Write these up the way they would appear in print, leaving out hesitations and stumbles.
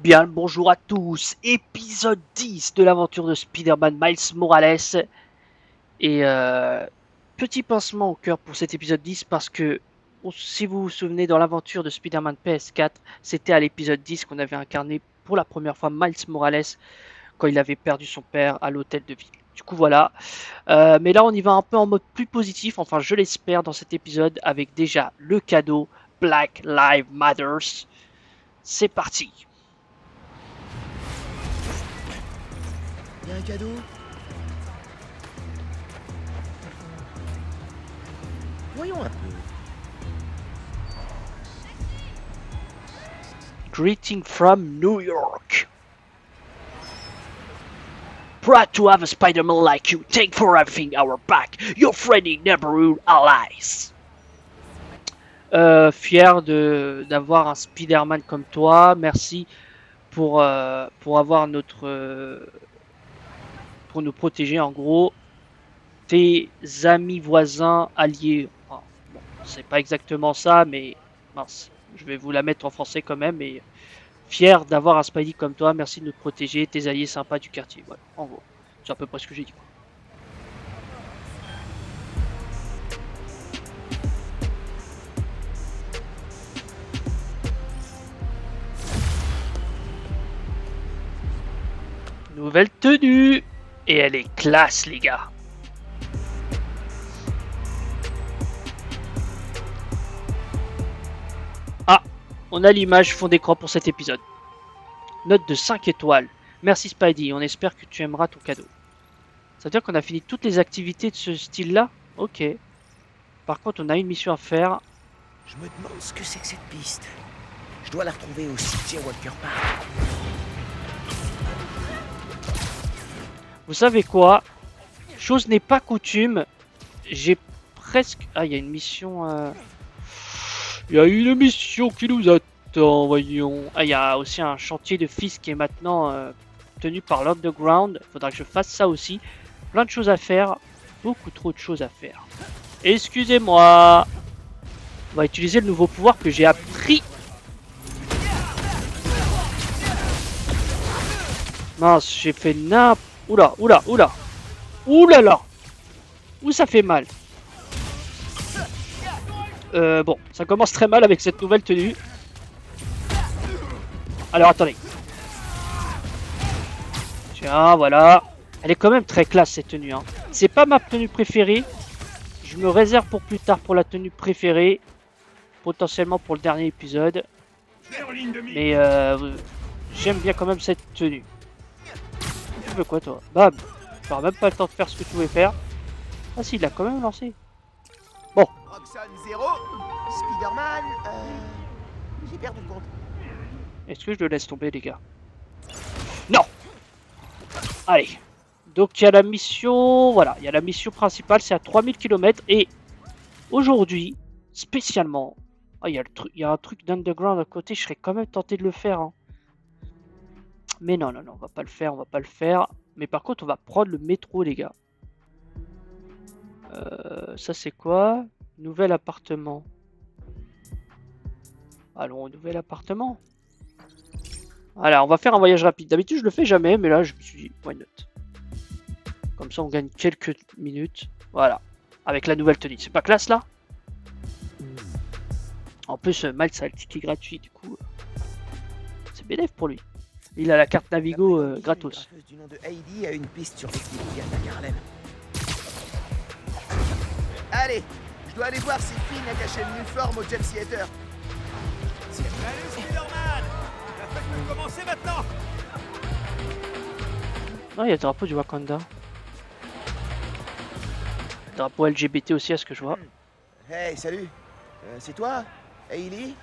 Bien le bonjour à tous, épisode 10 de l'aventure de Spider-Man Miles Morales. Et petit pincement au cœur pour cet épisode 10 parce que, si vous vous souvenez, dans l'aventure de Spider-Man PS4, c'était à l'épisode 10 qu'on avait incarné pour la première fois Miles Morales quand il avait perdu son père à l'hôtel de ville. Du coup voilà, mais là on y va un peu en mode plus positif, enfin je l'espère dans cet épisode avec déjà le cadeau Black Lives Matters. C'est parti. Y a un cadeau? Voyons un peu. Greeting from New York. Proud to have a Spider-Man like you. Take for everything our back. Your friendly neighborhood allies. Fier d'avoir un Spider-Man comme toi. Merci pour avoir pour nous protéger en gros. Tes amis, voisins, alliés. Enfin, bon, c'est pas exactement ça, mais mince. Je vais vous la mettre en français quand même. Mais fier d'avoir un Spidey comme toi. Merci de nous protéger. Tes alliés sympas du quartier. Voilà, en gros. C'est à peu près ce que j'ai dit. Nouvelle tenue. Et elle est classe, les gars. Ah, on a l'image fond d'écran pour cet épisode. Note de 5 étoiles. Merci Spidey, on espère que tu aimeras ton cadeau. Ça veut dire qu'on a fini toutes les activités de ce style-là? Ok. Par contre, on a une mission à faire. Je me demande ce que c'est que cette piste. Je dois la retrouver au cimetière Walker Park. Vous savez quoi? Chose n'est pas coutume. J'ai presque... Ah, il y a une mission... Il y a une mission qui nous attend, voyons. Ah, il y a aussi un chantier de fils qui est maintenant tenu par l'Underground. Faudra que je fasse ça aussi. Plein de choses à faire. Beaucoup trop de choses à faire. Excusez-moi. On va utiliser le nouveau pouvoir que j'ai appris. Mince, j'ai fait n'importe... Oula, oula, oula. Oulala. Ouh, ça fait mal. Bon, ça commence très mal avec cette nouvelle tenue. Alors, attendez. Tiens, voilà. Elle est quand même très classe, cette tenue. Hein. C'est pas ma tenue préférée. Je me réserve pour plus tard pour la tenue préférée. Potentiellement pour le dernier épisode. Mais j'aime bien quand même cette tenue. Tu veux quoi, toi? Bam. Tu n'auras même pas le temps de faire ce que tu voulais faire. Ah si, il l'a quand même lancé. Bon. Roxane 0, Spider-Man, j'ai perdu le compte. Est-ce que je le laisse tomber, les gars? Non. Allez. Donc il y a la mission... Voilà, il y a la mission principale, c'est à 3000 km. Et aujourd'hui, spécialement... Ah, il y a un truc d'underground à côté, je serais quand même tenté de le faire. Hein. Mais non, non, non, on va pas le faire, on va pas le faire. Mais par contre, on va prendre le métro, les gars. Ça, c'est quoi? Nouvel appartement. Allons au nouvel appartement. Voilà, on va faire un voyage rapide. D'habitude, je le fais jamais, mais là, je me suis dit, why not? Comme ça, on gagne quelques minutes. Voilà. Avec la nouvelle tenue. C'est pas classe, là? En plus, Miles a le ticket gratuit, du coup. C'est bénéf pour lui. Il a la carte Navigo gratos. Une du nom de Heidi a une piste sur l'équipe qui attaque Harlem. Allez, je dois aller voir si Finn a caché une uniforme au Jet Theater. Allez, Spider-Man! La fête peut commencer maintenant! Non, il y a le drapeau du Wakanda. Drapeau LGBT aussi, à ce que je vois. Hey, salut. C'est toi, Hailey?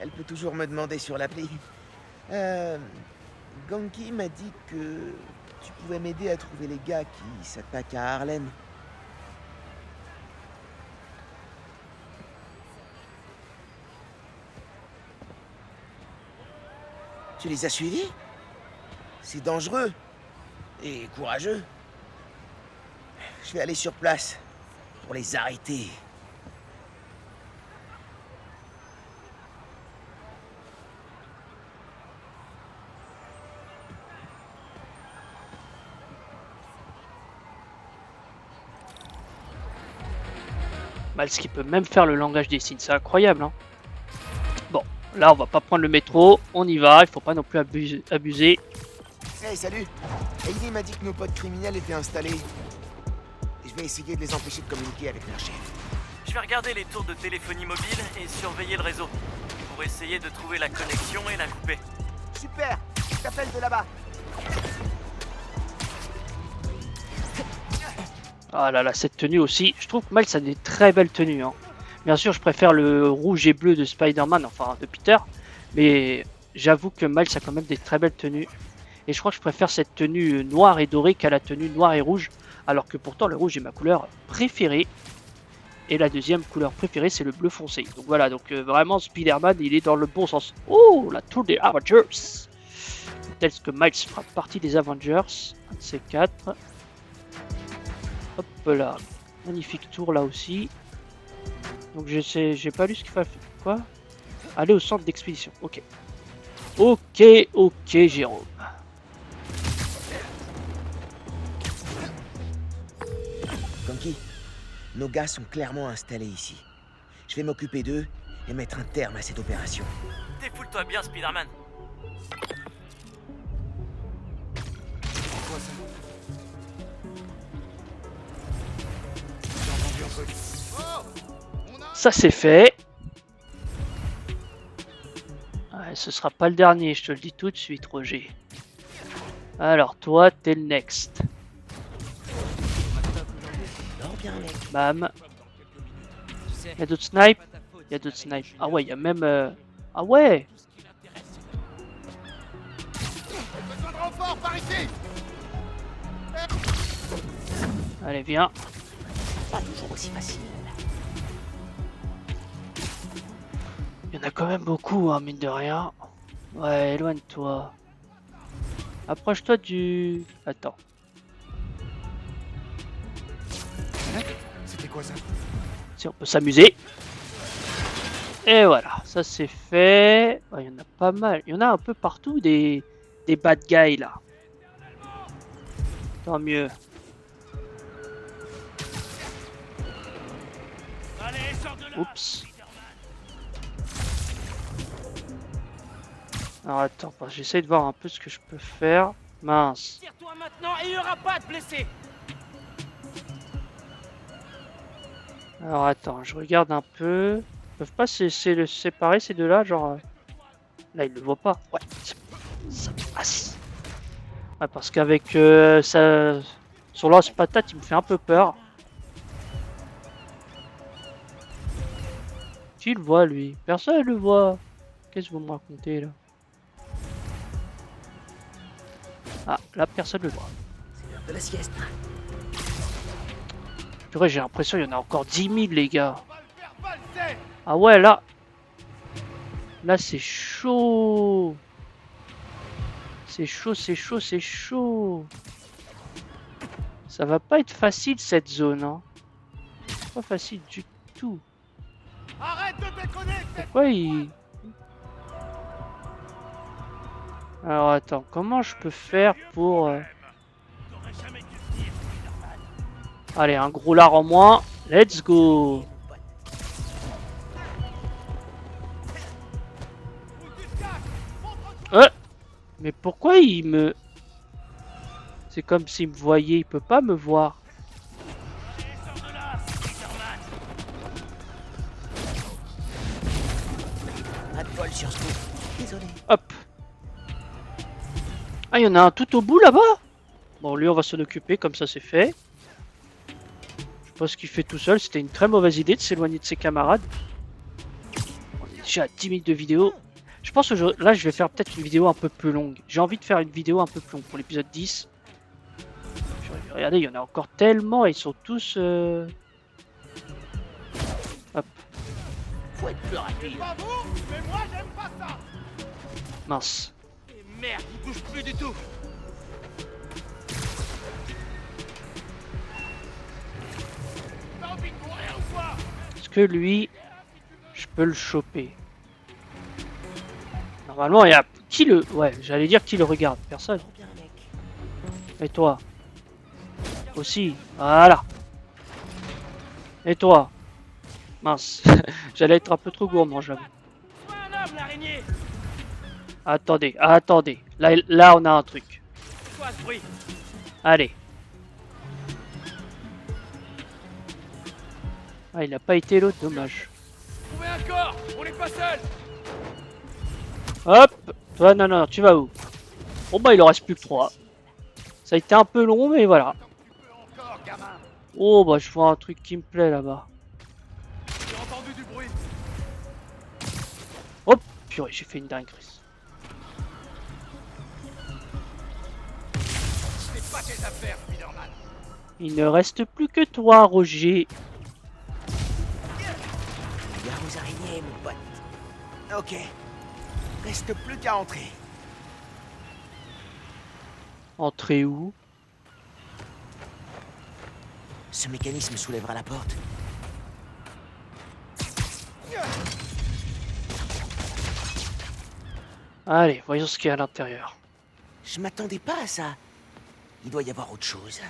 Elle peut toujours me demander sur l'appli. Ganki m'a dit que tu pouvais m'aider à trouver les gars qui s'attaquent à Harlem. Tu les as suivis? C'est dangereux et courageux. Je vais aller sur place pour les arrêter. Miles qui peut même faire le langage des signes, c'est incroyable, hein. Bon, là on va pas prendre le métro, on y va, il faut pas non plus abuser. Hey, salut! Heidi m'a dit que nos potes criminels étaient installés. Je vais essayer de les empêcher de communiquer avec leur chef. Je vais regarder les tours de téléphonie mobile et surveiller le réseau pour essayer de trouver la connexion et la couper. Super! Je t'appelle de là-bas. Ah là là, cette tenue aussi, je trouve que Miles a des très belles tenues, hein. Bien sûr, je préfère le rouge et bleu de Spider-Man, enfin de Peter, mais j'avoue que Miles a quand même des très belles tenues. Et je crois que je préfère cette tenue noire et dorée qu'à la tenue noire et rouge, alors que pourtant le rouge est ma couleur préférée. Et la deuxième couleur préférée, c'est le bleu foncé. Donc voilà, donc vraiment Spider-Man, il est dans le bon sens. Oh, la tour des Avengers! Tel que Miles fera partie des Avengers, un de ces quatre. Hop là, magnifique tour là aussi. Donc j'ai pas lu ce qu'il fallait faire. Quoi? Aller au centre d'expédition. Ok. Ok, Jérôme. Conky, nos gars sont clairement installés ici. Je vais m'occuper d'eux et mettre un terme à cette opération. Défoule-toi bien, Spider-Man. Ça c'est fait. Ouais, ce sera pas le dernier, je te le dis tout de suite, Roger. Alors toi, t'es le next. Bam. Y'a d'autres snipes? Y'a d'autres snipes. Ah ouais, y'a même... Ah ouais! Besoin de renfort par ici. Allez, viens. Pas toujours aussi facile. Il y en a quand même beaucoup, hein, mine de rien. Ouais, éloigne-toi. Approche-toi du... Attends. C'était quoi ça? Si on peut s'amuser. Et voilà, ça c'est fait. Il y en a pas mal. Il y en a un peu partout des bad guys là. Tant mieux. Allez, sors de là. Oups. Alors attends, j'essaie de voir un peu ce que je peux faire. Mince. Tire-toi maintenant et il n'y aura pas de blessés. Alors attends, je regarde un peu. Ils peuvent pas se le séparer ces deux-là, genre... Là, ils le voient pas. Ouais, ça passe. Ouais, parce qu'avec son lance-patate, il me fait un peu peur. Qui le voit, lui? Personne le voit. Qu'est-ce que vous me racontez, là? Ah, là, personne le voit. C'est l'heure de la sieste. Purée, j'ai l'impression qu'il y en a encore 10 000, les gars. On va le faire valser. Ah ouais, là... Là, c'est chaud. C'est chaud, c'est chaud, c'est chaud. Ça va pas être facile, cette zone, hein. Pas facile du tout. Arrête de déconner. Pourquoi il... Alors, attends, comment je peux faire pour... T'aurais jamais dû le dire, Spider-Man. Allez, un gros lard en moins. Let's go. Faut que tu te casses. Montre-toi. Mais pourquoi il me... C'est comme s'il me voyait, il peut pas me voir. Allez, sors de là, Spider-Man. Pas de bol sur ce coup. Désolé. Hop. Ah, il y en a un tout au bout là-bas. Bon, lui, on va s'en occuper, comme ça c'est fait. Je sais pas ce qu'il fait tout seul, c'était une très mauvaise idée de s'éloigner de ses camarades. On est déjà à 10 minutes de vidéo. Je pense que là, je vais faire peut-être une vidéo un peu plus longue. J'ai envie de faire une vidéo un peu plus longue pour l'épisode 10. Regardez, il y en a encore tellement, ils sont tous... Hop. Faut être plus rapide. Pas vous, mais moi j'aime pas ça. Mince. Et merde, il bouge plus du tout. que lui, je peux le choper. Normalement, il y a... Qui le... Ouais, j'allais dire qui le regarde. Personne. Et toi? Aussi. Voilà. Et toi? Mince. J'allais être un peu trop gourmand, j'avoue. Un homme, l'araignée. Attendez, attendez. Là, on a un truc. C'est quoi ce bruit? Allez. Ah, il a pas été l'autre, dommage. Trouvez un corps. On n'est pas seul. Hop. Toi, non, non, tu vas où? Bon, bah, il en reste plus que 3. Ça a été un peu long, mais voilà. Tu peux encore, gamin. Oh, bah, je vois un truc qui me plaît là-bas. J'ai entendu du bruit. Hop. Purée, j'ai fait une dinguerie. C'est pas tes affaires, Spider-Man. Il ne reste plus que toi, Roger. Gare aux araignées, mon pote. Ok. Reste plus qu'à entrer. Entrer où? Ce mécanisme soulèvera la porte. Allez, voyons ce qu'il y a à l'intérieur. Je m'attendais pas à ça. Il doit y avoir autre chose.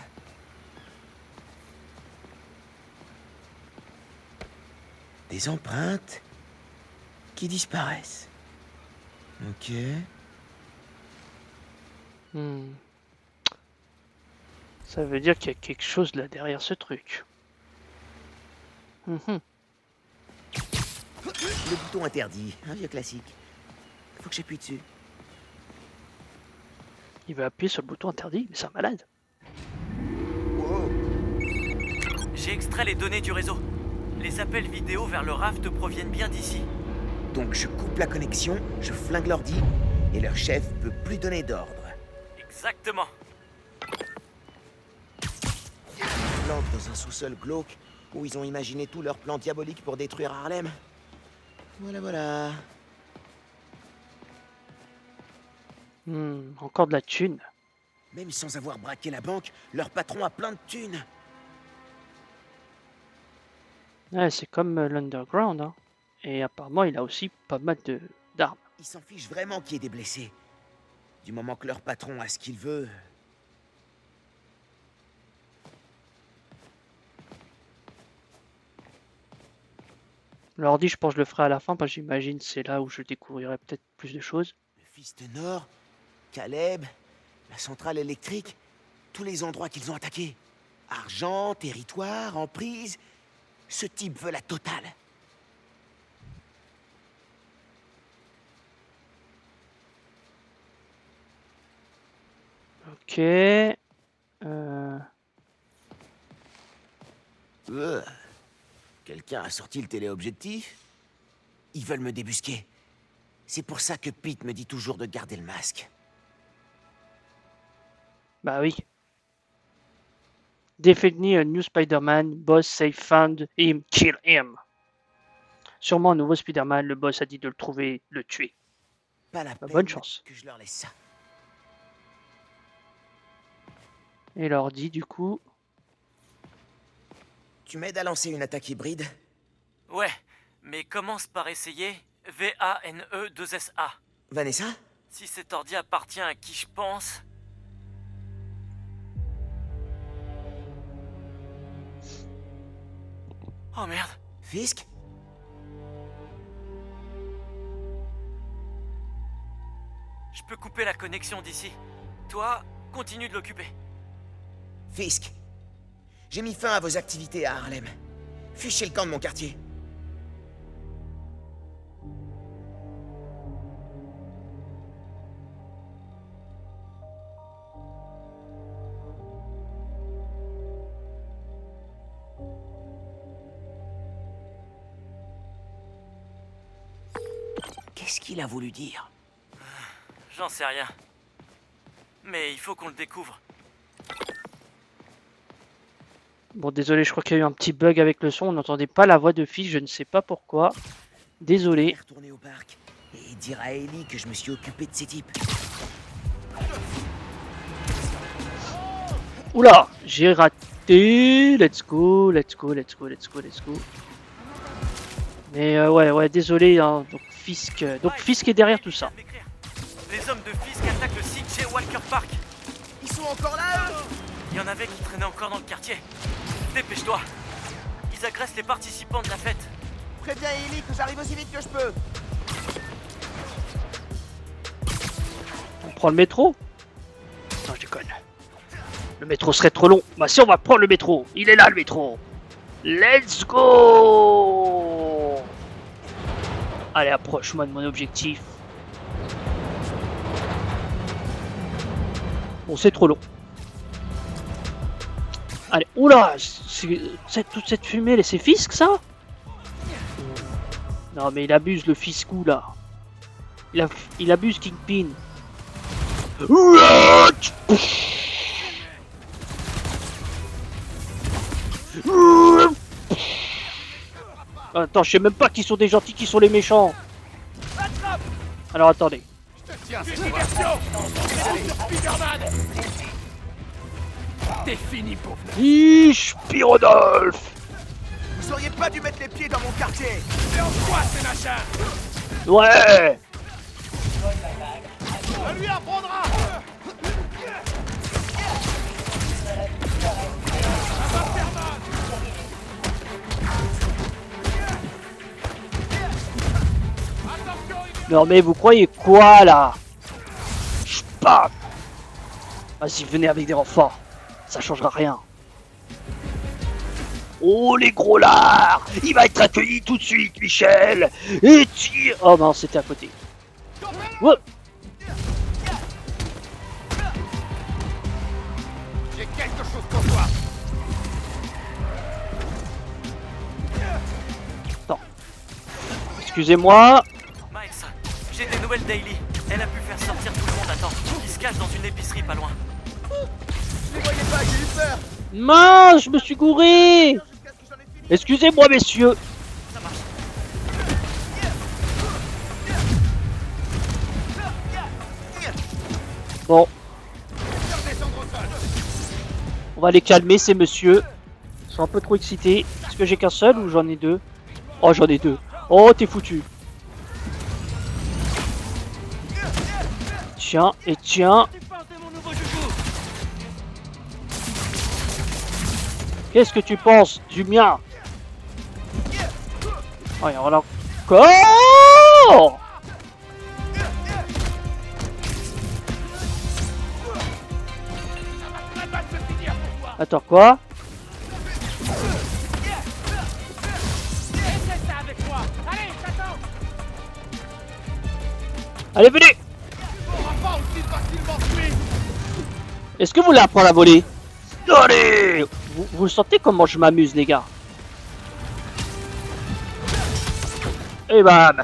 Des empreintes qui disparaissent. Ok. Ça veut dire qu'il y a quelque chose là derrière ce truc. Le bouton interdit, un vieux classique. Faut que j'appuie dessus. Il veut appuyer sur le bouton interdit, mais c'est un malade. Wow. J'ai extrait les données du réseau. Les appels vidéo vers le raft proviennent bien d'ici. Donc je coupe la connexion, je flingue l'ordi, et leur chef peut plus donner d'ordre. Exactement. Planque dans un sous-sol glauque où ils ont imaginé tout leur plan diabolique pour détruire Harlem. Voilà, voilà. Encore de la thune. Même sans avoir braqué la banque, leur patron a plein de thunes. Ouais, c'est comme l'Underground, hein. Et apparemment, il a aussi pas mal d'armes. Ils s'en fichent vraiment qu'il y ait des blessés. Du moment que leur patron a ce qu'il veut. L'ordi, je pense que je le ferai à la fin, parce que j'imagine c'est là où je découvrirai peut-être plus de choses. Le fils de Nord, Caleb, la centrale électrique, tous les endroits qu'ils ont attaqués. Argent, territoire, emprise. Ce type veut la totale. Ok. Quelqu'un a sorti le téléobjectif? Ils veulent me débusquer. C'est pour ça que Pete me dit toujours de garder le masque. Bah oui. Definitely a new Spider-Man. Boss say found him, kill him. Sûrement un nouveau Spider-Man. Le boss a dit de le trouver, le tuer. Pas la Bah, peine bonne chance. que je leur laisse ça. Et l'ordi, du coup. Tu m'aides à lancer une attaque hybride? Ouais, mais commence par essayer VANE2SA. Vanessa? Si cet ordi appartient à qui je pense... Oh merde. Fisk? Je peux couper la connexion d'ici. Toi, continue de l'occuper. Fisk, j'ai mis fin à vos activités à Harlem. Fichez le camp de mon quartier. Qu'est-ce qu'il a voulu dire? J'en sais rien. Mais il faut qu'on le découvre. Bon, désolé, je crois qu'il y a eu un petit bug avec le son. On n'entendait pas la voix de Fisk, je ne sais pas pourquoi. Désolé. Retourner au parc et dire à Ellie que je me suis occupé de ces types. Oula, j'ai raté. Let's go, let's go, let's go, let's go, let's go. Mais ouais, désolé, hein. Donc Fisk est derrière tout ça. Les hommes de Fisk attaquent le CJ Walker Park. Ils sont encore là, eux? Il y en avait qui traînaient encore dans le quartier. Dépêche-toi. Ils agressent les participants de la fête. Préviens Ellie que j'arrive aussi vite que je peux. On prend le métro? Non, je déconne. Le métro serait trop long. Bah si, on va prendre le métro. Il est là, le métro. Let's go! Allez, approche-moi de mon objectif. Bon, c'est trop long. Allez, oula! Toute cette fumée, c'est Fisk, ça? Non, mais il abuse, le Fiskou, là. Il abuse Kingpin. Attends, je sais même pas qui sont des gentils, qui sont les méchants. Alors attendez. Tiens, c'est diversion. Spider-Man. T'es fini, pauvre. Spirodolph. Vous auriez pas dû mettre les pieds dans mon quartier. C'est en quoi ces machins? Ouais. On lui apprendra. Non mais vous croyez quoi là? J'paf. Vas-y, venez avec des renforts. Ça changera rien. Oh les gros lards! Il va être accueilli tout de suite, Michel! Et tire! Oh non, c'était à côté. Ouais. J'ai quelque chose pour toi. Attends. Excusez-moi. Miles, j'ai des nouvelles d'Hailey. Elle a pu faire sortir tout le monde à temps. Il se cache dans une épicerie pas loin. Je les voyais pas, j'ai eu peur. Mince, je me suis gouré! Jusqu'à ce que j'en ai fini. Excusez-moi, messieurs. Ça marche. Bon, Faire descendre au sol. on va les calmer, ces messieurs. Ils sont un peu trop excités. Est-ce que j'ai qu'un seul ou j'en ai deux? Oh, j'en ai deux. Oh, t'es foutu. Tiens, et tiens. Tu penses de mon nouveau joujou? Qu'est-ce que tu penses du mien? Oh, il y en a encore. Ça va se finir pour toi. Attends, quoi? Essaie ça avec moi. Allez, t'attends. Allez, venez. Tu m'auras pas aussi facilement tué. Est-ce que vous voulez apprendre à voler? Allez. Vous sentez comment je m'amuse, les gars? Et bam.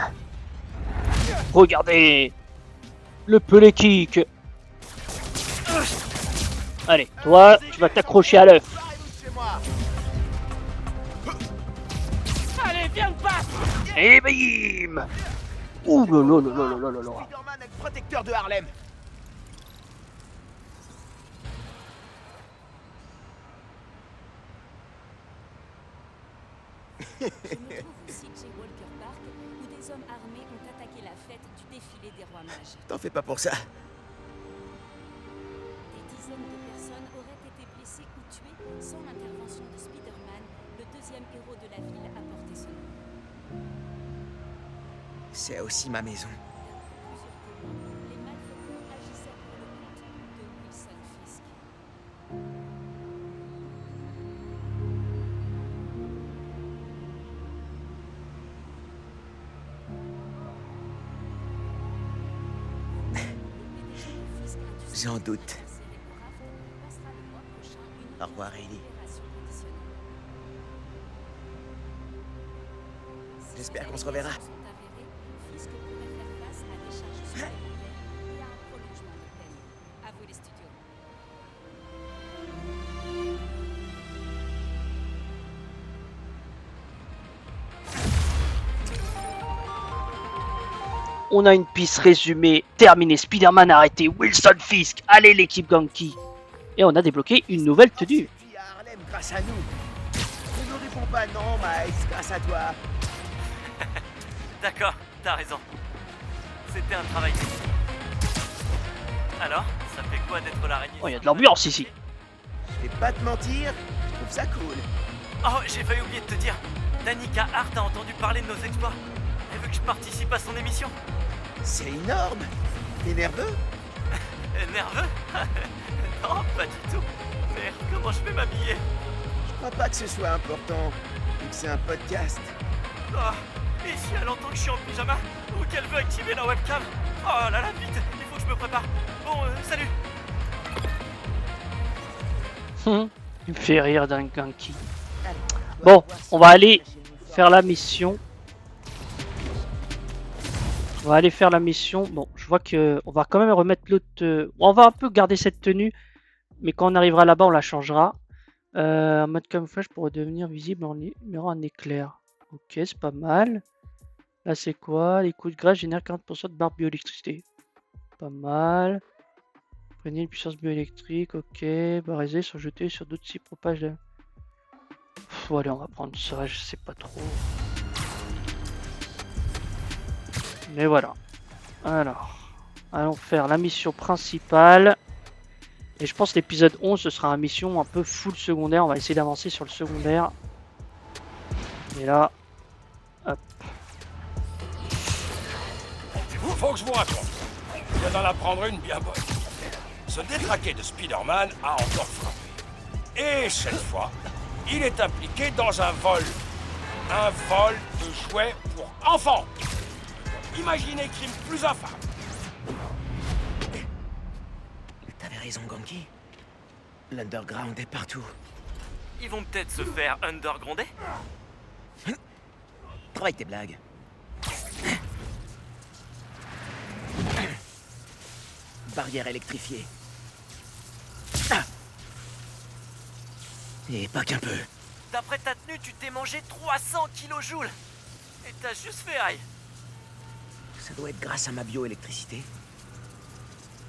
Regardez. Le pelé kick. Allez, toi, tu vas t'accrocher à l'œuf. Arrive chez moi. Allez, viens me battre. Et bim. Ouh là là là là là là là. Spider-Man est le protecteur de Harlem. Je me trouve au CJ Walker Park où des hommes armés ont attaqué la fête du défilé des rois mages. T'en fais pas pour ça. Des dizaines de personnes auraient été blessées ou tuées sans l'intervention de Spider-Man, le deuxième héros de la ville à porter ce nom. C'est aussi ma maison. D'après plusieurs témoins, les malfaiteurs agissaient pour le compte de Wilson Fisk. J'en doute. Au revoir, Hailey. J'espère qu'on se reverra. Fisk pourrait faire face à des charges supplémentaires et à un prolongement de peine. À vous les studios. On a une piste résumée. Terminé. Spider-Man a arrêté Wilson Fisk. Allez, l'équipe Ganky. Et on a débloqué une nouvelle tenue. Puis à Harlem grâce à nous. Ne nous réponds pas non, Miles, grâce à toi. D'accord, t'as raison. C'était un travail d'équipe. Alors, ça fait quoi d'être l'araignée? Oh, il y a de l'ambiance ici. Je vais pas te mentir, je trouve ça cool. Oh, j'ai failli oublier de te dire. Danica Hart a entendu parler de nos exploits. Elle veut que je participe à son émission. C'est énorme. T'es nerveux? Nerveux? Non, pas du tout. Merde, comment je vais m'habiller? Je crois pas que ce soit important, vu que c'est un podcast. Oh, et si elle entend que je suis en pyjama? Ou qu'elle veut activer la webcam? Oh là là, vite, il faut que je me prépare. Bon, salut. Il me fait rire d'un Ganki. Allez, Bon, on va aller faire la mission. On va aller faire la mission. Bon, je vois que on va quand même remettre l'autre. On va un peu garder cette tenue, mais quand on arrivera là-bas, on la changera. En mode camouflage pour devenir visible en numéro un éclair. Ok, c'est pas mal. Là, c'est quoi? Les coups de grâce génèrent 40% de barre bioélectricité. Pas mal. Prenez une puissance bioélectrique. Ok. Barisés sont jetés sur d'autres sites propage. Allez, on va prendre ça. Je sais pas trop. Mais voilà. Alors, allons faire la mission principale. Et je pense que l'épisode 11, ce sera une mission un peu full secondaire. On va essayer d'avancer sur le secondaire. Et là, hop. Faut que je vous raconte. Je viens d'en apprendre une bien bonne. Ce détraqué de Spider-Man a encore frappé. Et cette fois, il est impliqué dans un vol. Un vol de jouets pour enfants. Imaginez crime plus infâme. T'avais raison, Ganki. L'underground est partout. Ils vont peut-être se faire undergrounder? Travaille tes blagues. Barrière électrifiée. Ah. Et pas qu'un peu. D'après ta tenue, tu t'es mangé 300 kilojoules. Et t'as juste fait aïe. Ça doit être grâce à ma bioélectricité.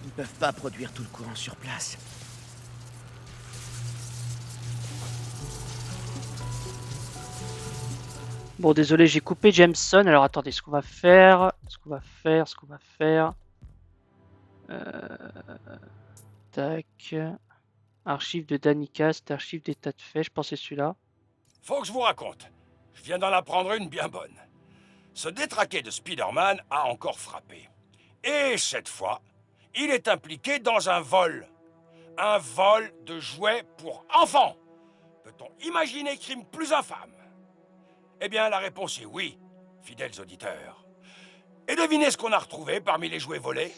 Ils peuvent pas produire tout le courant sur place. Bon, désolé, j'ai coupé Jameson. Alors attendez, ce qu'on va faire. Tac. Archive de Danica, c'est archive d'état de fait. Je pensais celui-là. Faut que je vous raconte. Je viens d'en apprendre une bien bonne. Ce détraqué de Spider-Man a encore frappé. Et cette fois, il est impliqué dans un vol. Un vol de jouets pour enfants. Peut-on imaginer crime plus infâme? Eh bien, la réponse est oui, fidèles auditeurs. Et devinez ce qu'on a retrouvé parmi les jouets volés?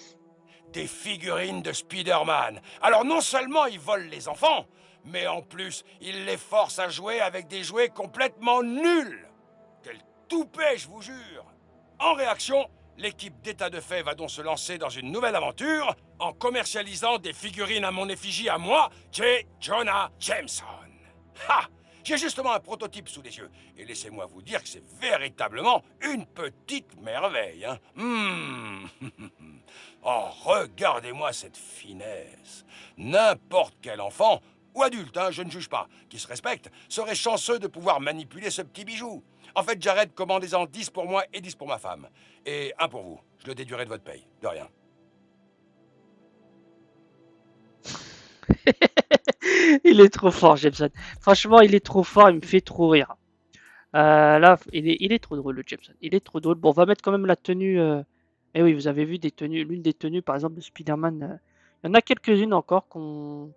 Des figurines de Spider-Man. Alors non seulement ils volent les enfants, mais en plus, ils les forcent à jouer avec des jouets complètement nuls. Quel toupet, je vous jure. En réaction, l'équipe d'état de fait va donc se lancer dans une nouvelle aventure en commercialisant des figurines à mon effigie à moi, J. Jonah Jameson. Ha! J'ai justement un prototype sous les yeux, et laissez-moi vous dire que c'est véritablement une petite merveille. Hein. Oh, regardez-moi cette finesse. N'importe quel enfant, ou adulte, hein, je ne juge pas, qui se respecte, serait chanceux de pouvoir manipuler ce petit bijou. En fait, Jared, commandez-en 10 pour moi et 10 pour ma femme. Et un pour vous. Je le déduirai de votre paye. De rien. Il est trop fort, Jameson. Franchement, il est trop fort, il me fait trop rire. Là, il est trop drôle, le Jameson. Il est trop drôle. Bon, on va mettre quand même la tenue. Eh oui, vous avez vu des tenues, l'une des tenues, par exemple, de Spider-Man. Il y en a quelques-unes encore qu'on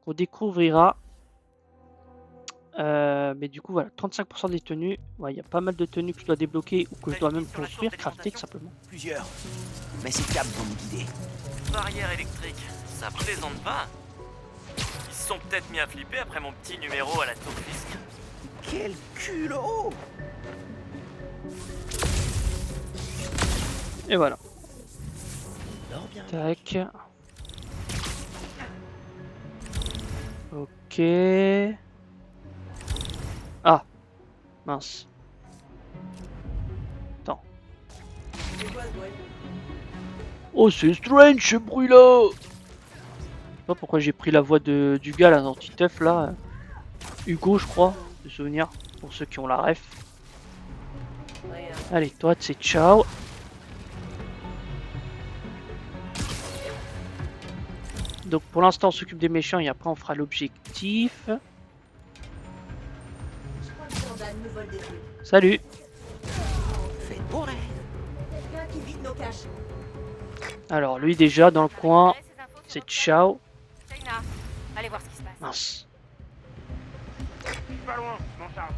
découvrira. Mais du coup, voilà, 35% des tenues. Ouais, il y a pas mal de tenues que je dois débloquer ou que je dois même construire, crafter tout simplement. Plusieurs. Mais ces câbles vont me guider. Barrière électrique, ça plaisante pas. Ils se sont peut-être mis à flipper après mon petit numéro à la tour Fisk. Quel culot! Et voilà. Dors bien. Tac. Ok. Ah. Mince. Attends. Oh, c'est strange ce bruit là! Je sais pas pourquoi j'ai pris la voix du gars là dans Titeuf là. Hugo, je crois, de souvenir, pour ceux qui ont la ref. Allez, toi, c'est ciao. Donc pour l'instant, on s'occupe des méchants et après on fera l'objectif. Salut. Fais de bons rêves. Alors lui déjà dans le coin, c'est ciao. China, allez voir ce qui se passe. Mince. Pas loin, m'en charge.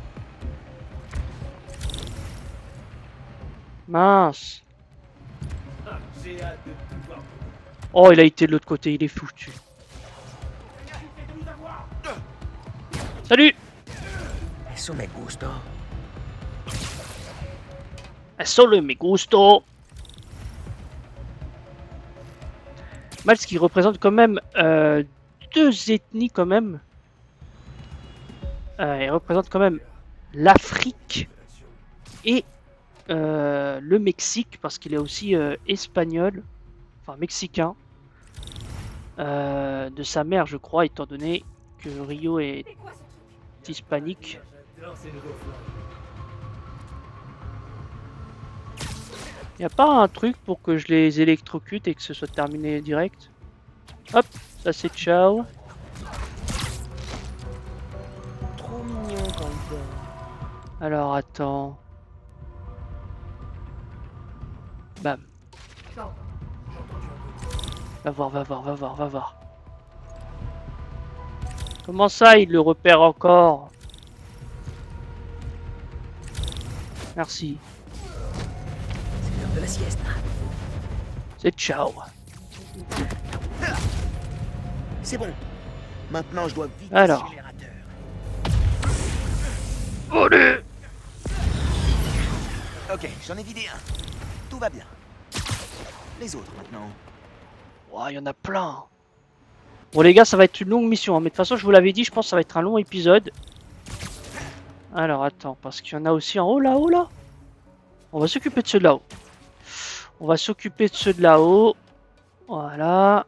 Mince. J'ai hâte de tout voir. Oh, il a été de l'autre côté, il est foutu. Salut. Eso me gusta. Solo me gusto. Mal, ce qui représente quand même deux ethnies quand même. Il représente quand même l'Afrique et le Mexique parce qu'il est aussi espagnol, enfin mexicain, de sa mère je crois, étant donné que Rio est hispanique. Y a pas un truc pour que je les électrocute et que ce soit terminé direct? Hop, ça c'est ciao. Trop mignon quand il dort. Alors attends. Bam. Va voir, va voir, va voir, va voir. Comment ça, il le repère encore? Merci. C'est l'heure de la sieste. C'est ciao. C'est bon. Maintenant, je dois vite Alors. l'accélérateur. Allez. Ok, j'en ai vidé un. Tout va bien. Les autres maintenant. Oh, il y en a plein. Bon les gars, ça va être une longue mission, hein. Mais de toute façon, je vous l'avais dit, je pense que ça va être un long épisode. Alors attends, parce qu'il y en a aussi en haut là-haut là. On va s'occuper de ceux de là-haut. On va s'occuper de ceux de là-haut. Voilà.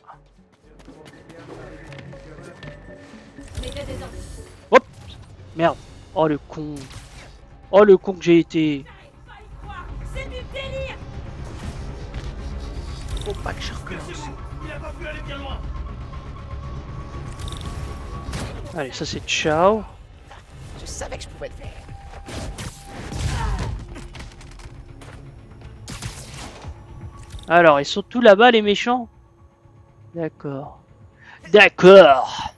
Hop. Merde. Oh le con. Oh le con que j'ai été. Faut pas que je recommence. Il a pas pu aller bien loin. Allez, ça c'est ciao. Je savais que je pouvais le faire. Alors, ils sont tous là-bas les méchants. D'accord. D'accord.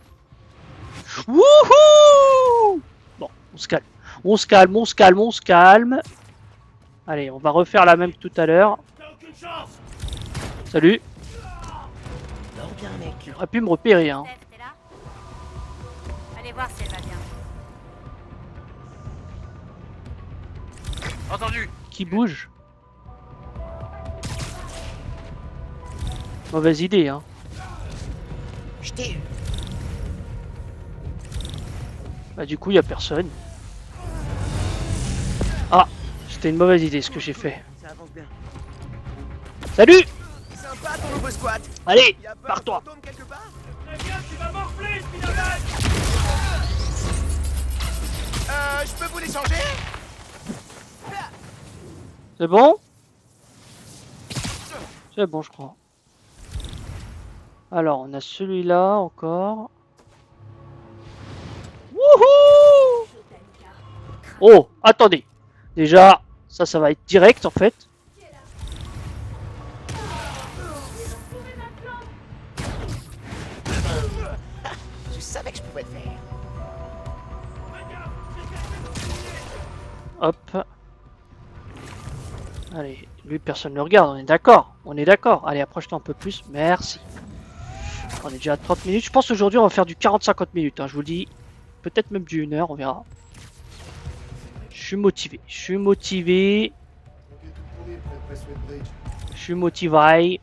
Wouhou! Bon, on se calme. On se calme, on se calme, on se calme. Allez, on va refaire la même que tout à l'heure. T'as aucune chance. Salut. Dors bien, mec. Il aurait pu me repérer, hein. Steph, t'es là? Allez voir si elle va bien. Entendu. Qui bouge? Mauvaise idée, hein. Je t'ai eu. Bah du coup, il y a personne. Ah, c'était une mauvaise idée ce que j'ai fait. Ça avance bien. Salut! Sympa ton nouveau squat. Allez, Y a pas un pars-toi. fantôme quelque part? Très bien, tu vas morfler, Spider-Man. Je peux vous les changer? C'est bon? C'est bon, je crois. Alors, on a celui-là encore. Wouhou! Oh, attendez. Déjà, ça va être direct en fait. Je savais que je pouvais le faire. Hop. Allez, lui personne ne le regarde, on est d'accord. On est d'accord. Allez, approche-toi un peu plus. Merci. On est déjà à 30 minutes. Je pense qu'aujourd'hui on va faire du 40-50 minutes. Hein, je vous le dis. Peut-être même du 1 heure, on verra. Je suis motivé. Je suis motivé. Je suis motivé.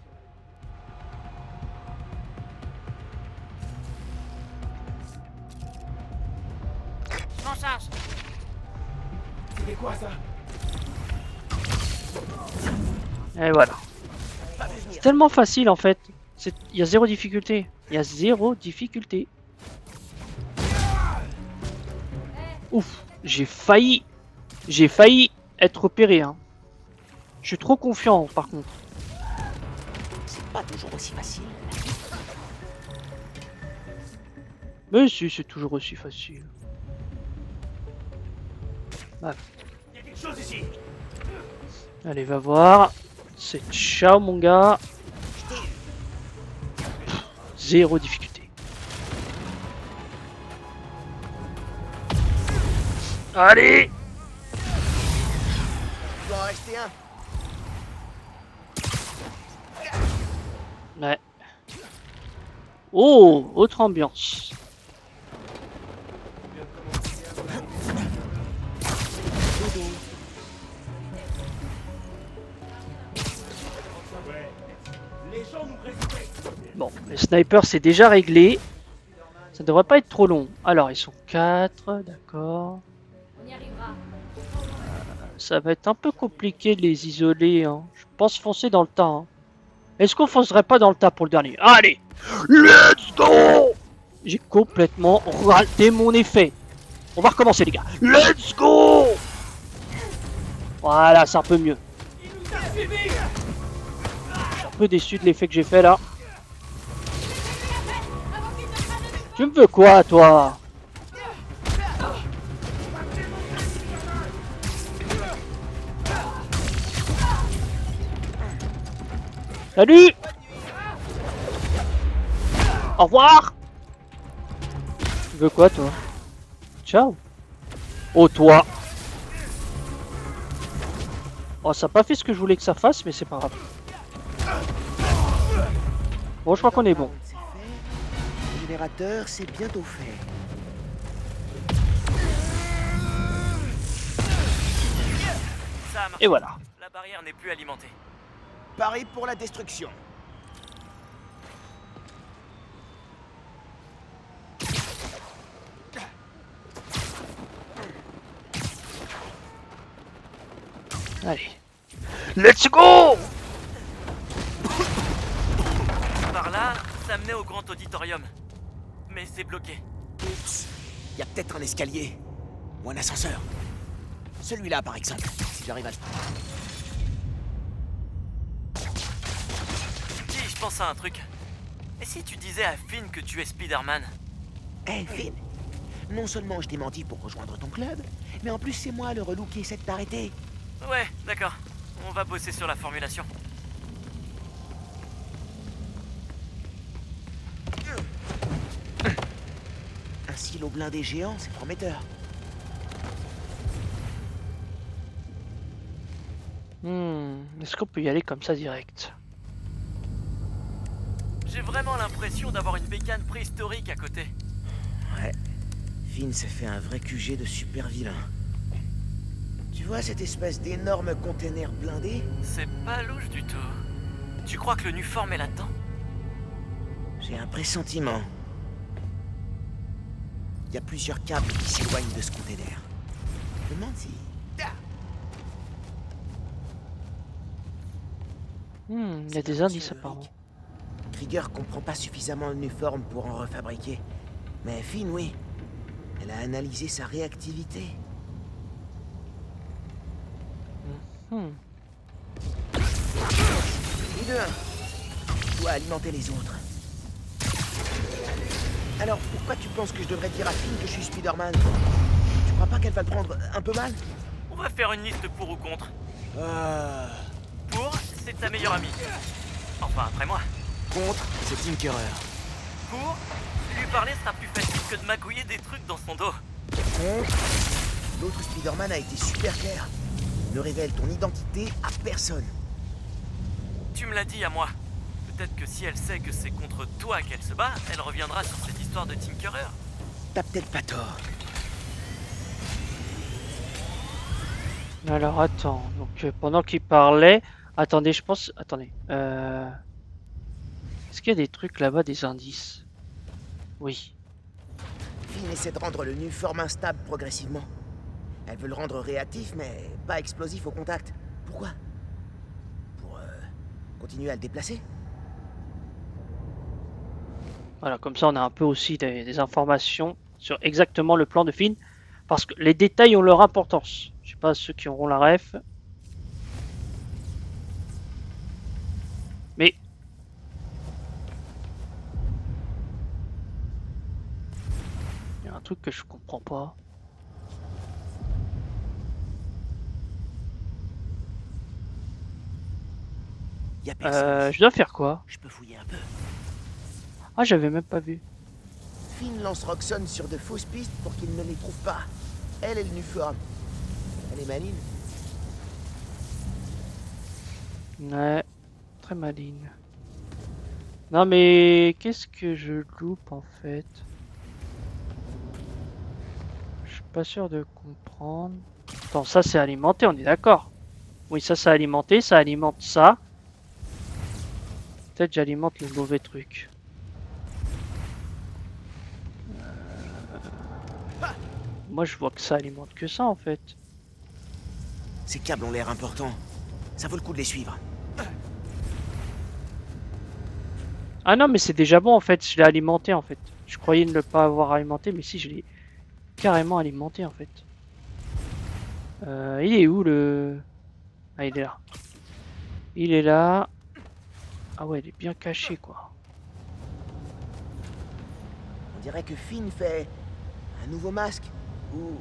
Je m'en charge. C'était quoi ça? Et voilà. C'est tellement facile en fait. Il y a zéro difficulté. Il y a zéro difficulté. Ouf, j'ai failli être repéré. Hein. Je suis trop confiant par contre. C'est pas toujours aussi facile. Mais si, c'est toujours aussi facile. Il y a quelque chose ici. Allez, va voir. C'est ciao mon gars. Zéro difficulté. Allez! Il doit en rester un. Ouais. Oh, autre ambiance. Bon, le sniper c'est déjà réglé. Ça devrait pas être trop long. Alors, ils sont 4, d'accord. On y arrivera. Ça va être un peu compliqué de les isoler. Hein. Je pense foncer dans le tas. Hein. Est-ce qu'on foncerait pas dans le tas pour le dernier? Allez! Let's go! J'ai complètement raté mon effet. On va recommencer les gars. Let's go! Voilà, c'est un peu mieux. Je suis un peu déçu de l'effet que j'ai fait là. Tu me veux quoi toi? Salut! Au revoir! Tu veux quoi toi? Ciao! Oh toi! Oh ça a pas fait ce que je voulais que ça fasse mais c'est pas grave. Bon je crois qu'on est bon. C'est fait. Le générateur, c'est bientôt fait. Ça a marché. Et voilà. La barrière n'est plus alimentée. Pareil pour la destruction. Allez. Let's go! Par là, ça menait au grand auditorium. Mais c'est bloqué. Oups. Il y a peut-être un escalier. Ou un ascenseur. Celui-là, par exemple. Si j'arrive à le... Dis, je pense à un truc. Et si tu disais à Finn que tu es Spider-Man? Hé, Finn. Non seulement je t'ai menti pour rejoindre ton club, mais en plus c'est moi le relou qui essaie de t'arrêter. Ouais, d'accord. On va bosser sur la formulation. Un silo blindé géant, c'est prometteur. Est-ce qu'on peut y aller comme ça direct? J'ai vraiment l'impression d'avoir une bécane préhistorique à côté. Ouais. Finn s'est fait un vrai QG de super vilain. Tu vois cette espèce d'énorme container blindé? C'est pas louche du tout. Tu crois que le Nuform est là-dedans? J'ai un pressentiment. Il y a plusieurs câbles qui s'éloignent de ce container. Je me demande si... Il y a des indices apparemment. Krieger comprend pas suffisamment le Nuform pour en refabriquer. Mais Finn, oui. Elle a analysé sa réactivité. Hmm. Et de un. Je dois alimenter les autres. Alors, pourquoi tu penses que je devrais dire à Finn que je suis Spider-Man? Tu crois pas qu'elle va le prendre un peu mal? On va faire une liste pour ou contre. Euh... Pour, c'est ta meilleure amie. Enfin, après moi. Contre, c'est Tinkerer. Pour, lui parler sera plus facile que de magouiller des trucs dans son dos. Contre, l'autre Spider-Man a été super clair. Ne révèle ton identité à personne. Tu me l'as dit à moi. Peut-être que si elle sait que c'est contre toi qu'elle se bat, elle reviendra sur cette histoire de Tinkerer. T'as peut-être pas tort. Alors attends, donc pendant qu'il parlait, attendez, je pense, attendez, est-ce qu'il y a des trucs là-bas, des indices? Oui. Finn essaie de rendre le Nuform instable progressivement. Elle veut le rendre réactif, mais pas explosif au contact. Pourquoi? Pour continuer à le déplacer? Voilà, comme ça on a un peu aussi des informations sur exactement le plan de Finn, parce que les détails ont leur importance. J'ai sais pas ceux qui auront la ref. Mais il y a un truc que je comprends pas. Y a personne. Je dois faire quoi? Je peux fouiller un peu. Ah, j'avais même pas vu. Finn lance Roxxon sur de fausses pistes pour qu'il ne les trouve pas. Elle est le Nuform. Elle est maligne. Ouais, très maligne. Non mais qu'est-ce que je loupe en fait? Je suis pas sûr de comprendre. Attends, ça c'est alimenté, on est d'accord? Oui, ça c'est alimenté, ça alimente ça. Peut-être j'alimente le mauvais truc. Moi je vois que ça alimente que ça en fait. Ces câbles ont l'air importants. Ça vaut le coup de les suivre. Ah non mais c'est déjà bon en fait, je l'ai alimenté en fait. Je croyais ne pas avoir alimenté mais si je l'ai carrément alimenté en fait. Il est où le... Ah il est là. Il est là. Ah ouais il est bien caché quoi. On dirait que Finn fait un nouveau masque ou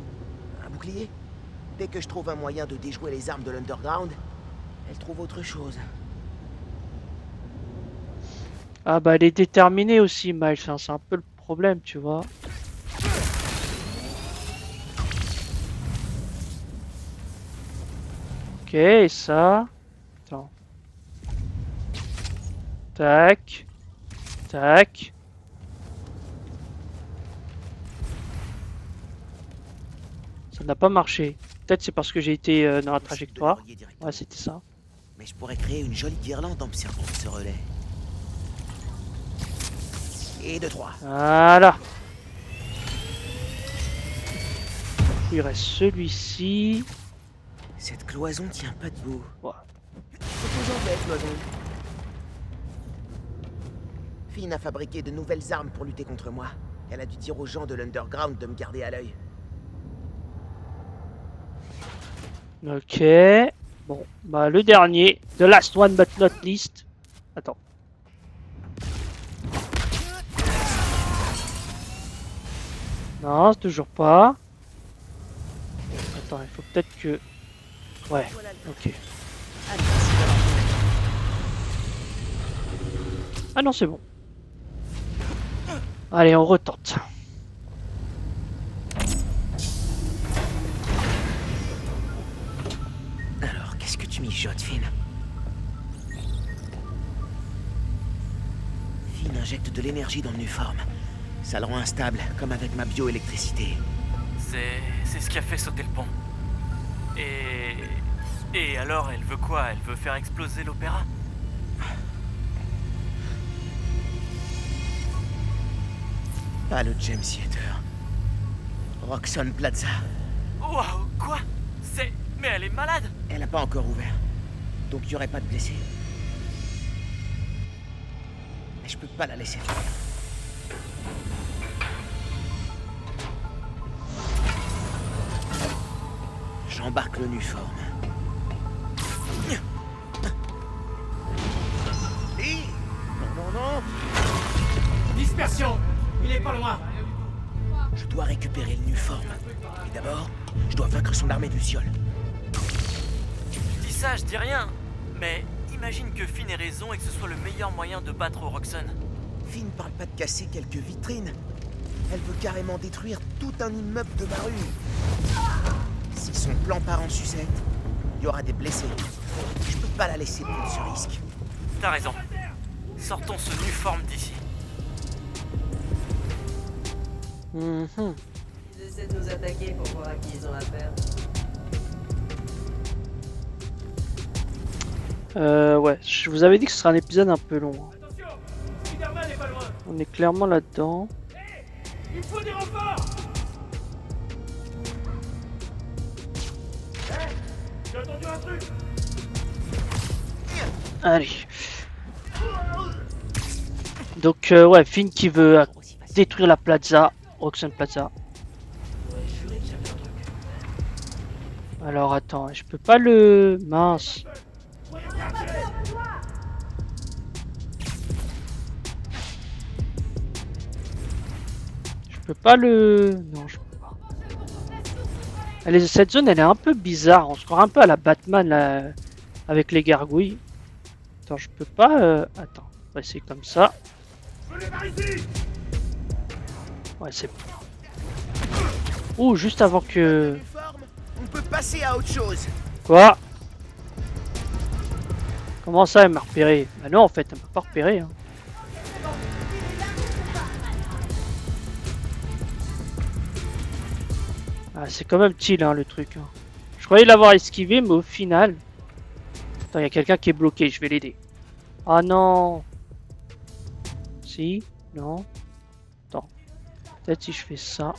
un bouclier. Dès que je trouve un moyen de déjouer les armes de l'Underground, elle trouve autre chose. Ah bah elle est déterminée aussi Miles, hein, c'est un peu le problème tu vois. Ok, et ça... Attends. Tac. Tac. Ça n'a pas marché. Peut-être c'est parce que j'ai été dans la trajectoire. Ouais, c'était ça. Mais je pourrais créer une jolie guirlande en observant ce relais. Et 2, 3. Voilà. Il reste celui-ci. Cette cloison tient pas debout. Ouais. C'est toujours belle, cloison. Finn a fabriqué de nouvelles armes pour lutter contre moi. Elle a dû dire aux gens de l'Underground de me garder à l'œil. Ok. Bon, bah le dernier. The last one but not least. Attends. Non, c'est toujours pas. Attends, il faut peut-être que... Ouais, ok. Ah non, c'est bon. Allez, on retente. Alors, qu'est-ce que tu mijotes, Finn? Finn injecte de l'énergie dans le Nuform. Ça le rend instable, comme avec ma bioélectricité. C'est ce qui a fait sauter le pont. Et alors, elle veut quoi? Elle veut faire exploser l'opéra? Pas le James Theater. Roxxon Plaza. Waouh, quoi? Mais elle est malade! Elle n'a pas encore ouvert. Donc il n'y aurait pas de blessés. Mais je peux pas la laisser faire. J'embarque le Nuform. Non. Dispersion! Il est pas loin! Je dois récupérer le Nuform. Et d'abord, je dois vaincre son armée du Luciole. Je dis ça, je dis rien. Mais imagine que Finn ait raison et que ce soit le meilleur moyen de battre Roxxon. Finn parle pas de casser quelques vitrines. Elle veut carrément détruire tout un immeuble de ma rue. Si son plan part en sucette, il y aura des blessés. Je peux pas la laisser prendre ce risque. T'as raison. Sortons ce Nuform d'ici. Mhm. Ils essaient de nous attaquer pour voir à qui ils ont affaire. Ouais, je vous avais dit que ce serait un épisode un peu long. Attention! Spider-Man est pas loin! On est clairement là-dedans. Il faut des renforts! J'ai entendu un truc! Allez. Donc ouais, Finn qui veut détruire la plaza, Roxxon Plaza. Alors attends, je peux pas le... Mince. Je peux pas le... Non, je peux pas. Cette zone, elle est un peu bizarre. On se croit un peu à la Batman, là, avec les gargouilles. Attends, je peux pas... Attends, on va essayer comme ça. Ouais, c'est... Oh, juste avant que... On peut passer à autre chose. Quoi? Comment ça, elle m'a repéré? Bah non, en fait, elle m'a pas repéré. Hein. Ah, c'est quand même chill, hein, le truc. Hein. Je croyais l'avoir esquivé, mais au final... Attends, il y a quelqu'un qui est bloqué, je vais l'aider. Ah non. Si? Non. Attends. Peut-être si je fais ça.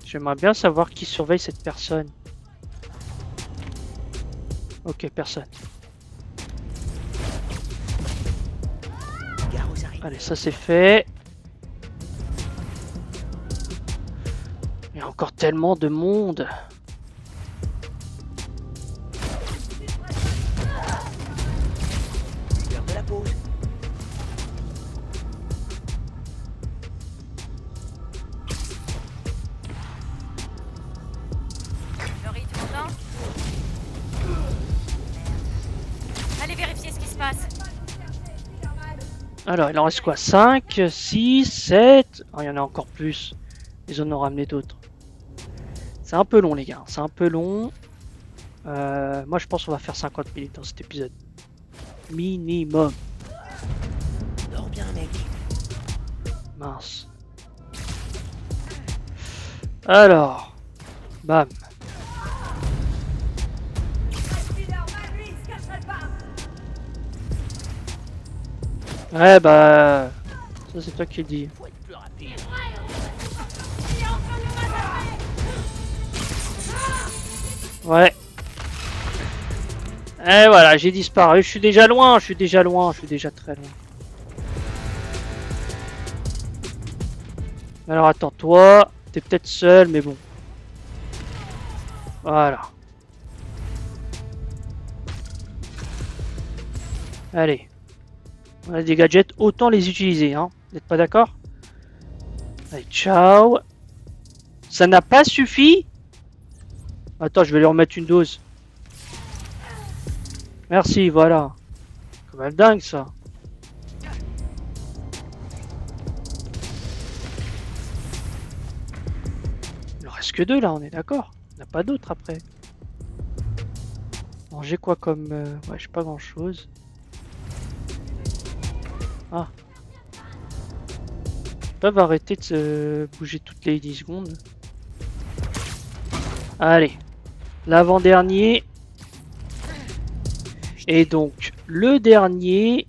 J'aimerais bien savoir qui surveille cette personne. Ok, personne. Allez, ça c'est fait. Il y a encore tellement de monde. L'heure de la pause. Laurie, tu m'entends? Allez vérifier ce qui se passe. Alors, il en reste quoi? 5, 6, 7... Oh, il y en a encore plus. Ils en ont ramené d'autres. C'est un peu long, les gars. C'est un peu long. Moi, je pense qu'on va faire 50 minutes dans cet épisode. Minimum. Dors bien, mec. Mince. Alors. Bam. Ouais, bah... Ça, c'est toi qui le dis. Faut être plus rapide. Ouais. Et voilà, j'ai disparu. Je suis déjà loin, je suis déjà loin, je suis déjà très loin. Alors attends, toi, t'es peut-être seul, mais bon. Voilà. Allez. On a des gadgets, autant les utiliser, hein. Vous n'êtes pas d'accord? Allez, ciao. Ça n'a pas suffi? Attends, je vais lui remettre une dose. Merci, voilà. Comme elle dingue, ça. Il en reste que 2, là, on est d'accord? Il n'y en a pas d'autres, après. Bon, j'ai quoi comme... Ouais, j'ai pas grand-chose. Ah. Ils peuvent arrêter de se bouger toutes les 10 secondes. Allez. L'avant-dernier. Et donc, le dernier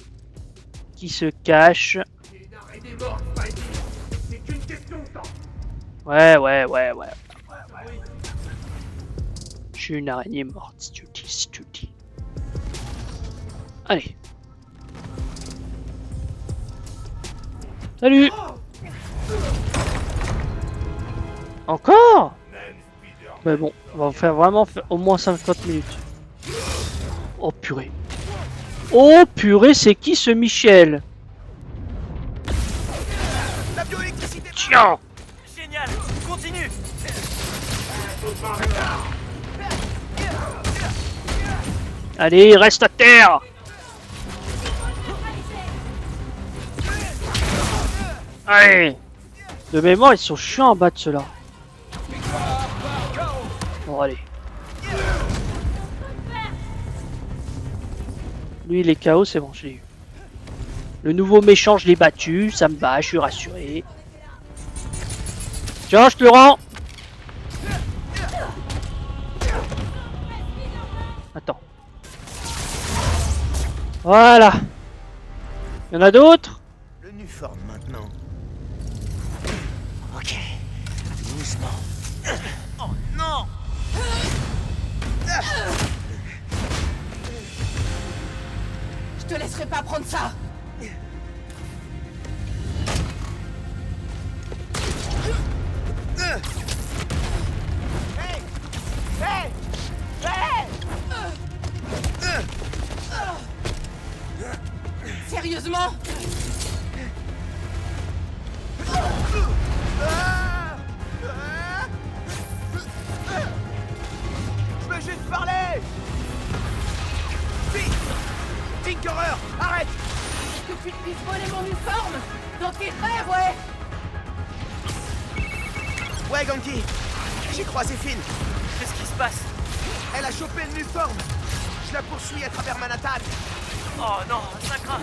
qui se cache. Ouais. Je suis une araignée morte, si tu dis. Allez. Salut. Encore? Mais bon, on va faire vraiment au moins 50 minutes. Oh purée. Oh purée, c'est qui ce Michel? La bioélectricité. Tiens. Génial. Continue. Allez, reste à terre. Allez. De mémoire, ils sont chiants en bas de ceux-là. Bon, allez. Lui, il est KO, c'est bon, je l'ai eu. Le nouveau méchant, je l'ai battu. Ça me bat, je suis rassuré. Tiens, je te le rends. Attends. Voilà. Il y en a d'autres? Le Nuform maintenant. Ok. Doucement. Oh non. Je te laisserai pas prendre ça. Je veux juste parler! Vite! Tinkerer, arrête! Que tu puisses voler mon uniforme dans tes rêves, ouais. Ouais, Ganki, j'ai croisé Finn. Qu'est-ce qui se passe? Elle a chopé le uniforme. Je la poursuis à travers Manhattan. Oh non, ça craint.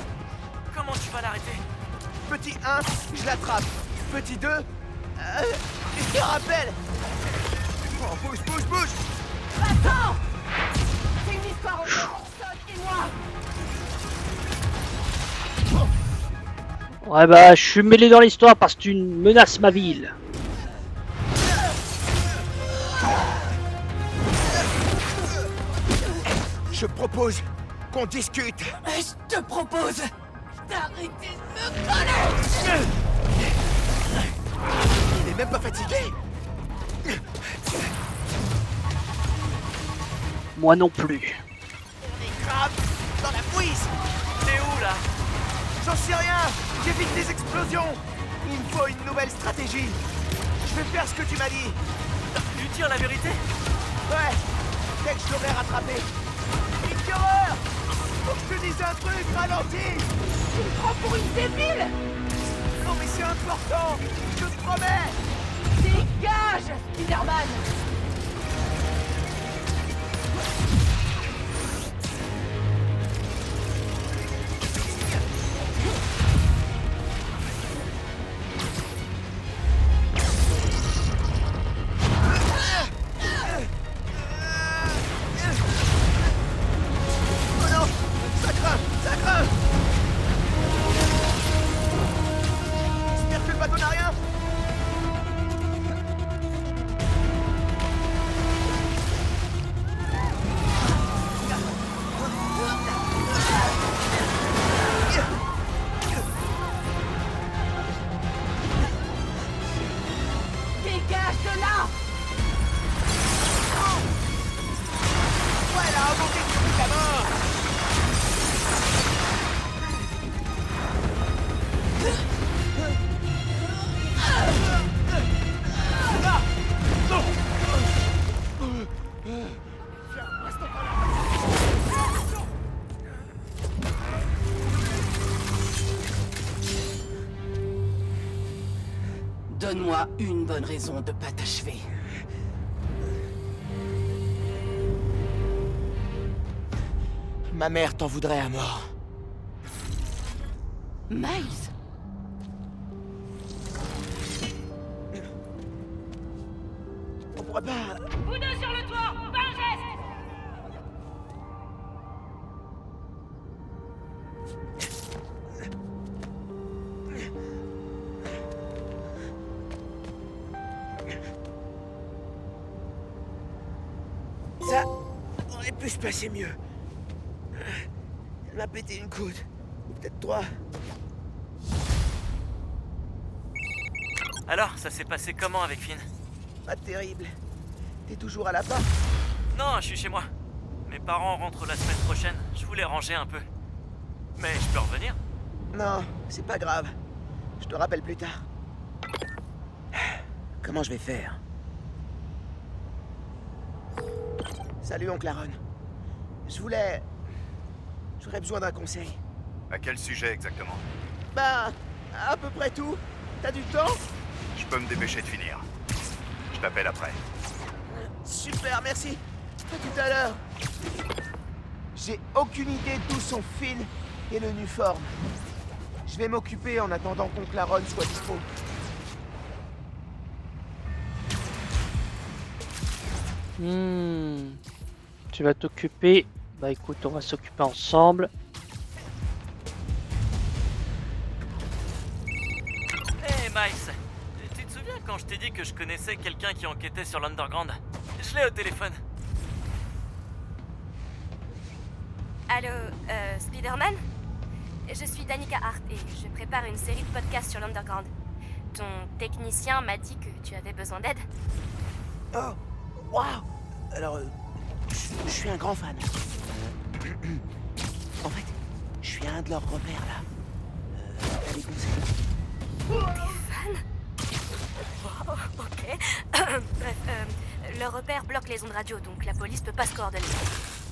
Comment tu vas l'arrêter? Petit 1, je l'attrape. Petit 2, je te rappelle. Oh, bouge, bouge, bouge! Attends. C'est une histoire entre Wilson et moi. Ouais bah je suis mêlé dans l'histoire parce que tu menaces ma ville. Je propose qu'on discute. Je te propose d'arrêter de me coller. Il est même pas fatigué. Moi non plus. On est grave dans la bouise. T'es où là? J'en sais rien. J'évite les explosions. Il me faut une nouvelle stratégie. Je vais faire ce que tu m'as dit. Lui dire la vérité? Ouais. Dès que je l'aurai rattrapé. Quelle horreur! Faut que je te dise un truc, ralentis! Tu me prends pour une débile. Non mais c'est important! Je te promets! Dégage, Spider-Man. Oh non! Ça craint! Ça craint! J'espère que le bateau n'a rien! Dégage de là. Ouais, elle a remonté sur toute la mort! Donne-moi une bonne raison de pas t'achever. Ma mère t'en voudrait à mort. Miles. On pourrait pas... Vous deux sur le toit, pas un geste. Ça aurait pu se passer mieux. Elle m'a pété une côte. Ou peut-être trois. Alors, ça s'est passé comment avec Finn? Pas terrible. T'es toujours à la part? Non, je suis chez moi. Mes parents rentrent la semaine prochaine. Je voulais ranger un peu. Mais je peux revenir? Non, c'est pas grave. Je te rappelle plus tard. Comment je vais faire? Salut, oncle Aaron. J'aurais besoin d'un conseil. À quel sujet exactement? Bah, à peu près tout. T'as du temps? Je peux me dépêcher de finir. Je t'appelle après. Super, merci. À tout à l'heure. J'ai aucune idée d'où sont Finn et le uniforme. Je vais m'occuper en attendant qu'oncle Aaron soit dispo. Tu vas t'occuper. Bah écoute, on va s'occuper ensemble. Hey Miles, tu te souviens quand je t'ai dit que je connaissais quelqu'un qui enquêtait sur l'Underground? Je l'ai au téléphone. Allô, Spider-Man? Je suis Danica Hart et je prépare une série de podcasts sur l'Underground. Ton technicien m'a dit que tu avais besoin d'aide. Oh, waouh! Alors, je suis un grand fan. En fait, je suis un de leurs repères là. T'as des conseils? T'es fan? Oh, ok. Bref, le repère bloque les ondes radio, donc la police peut pas se coordonner.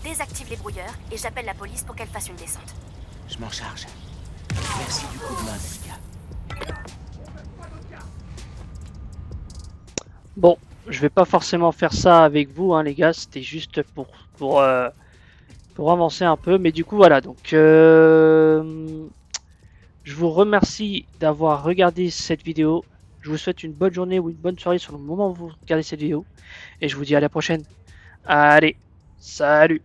Désactive les brouilleurs et j'appelle la police pour qu'elle fasse une descente. Je m'en charge. Merci du coup de main, Danica. Bon, je vais pas forcément faire ça avec vous, hein, les gars. C'était juste pour avancer un peu. Mais du coup, voilà. Donc, je vous remercie d'avoir regardé cette vidéo. Je vous souhaite une bonne journée ou une bonne soirée sur le moment où vous regardez cette vidéo. Et je vous dis à la prochaine. Allez, salut!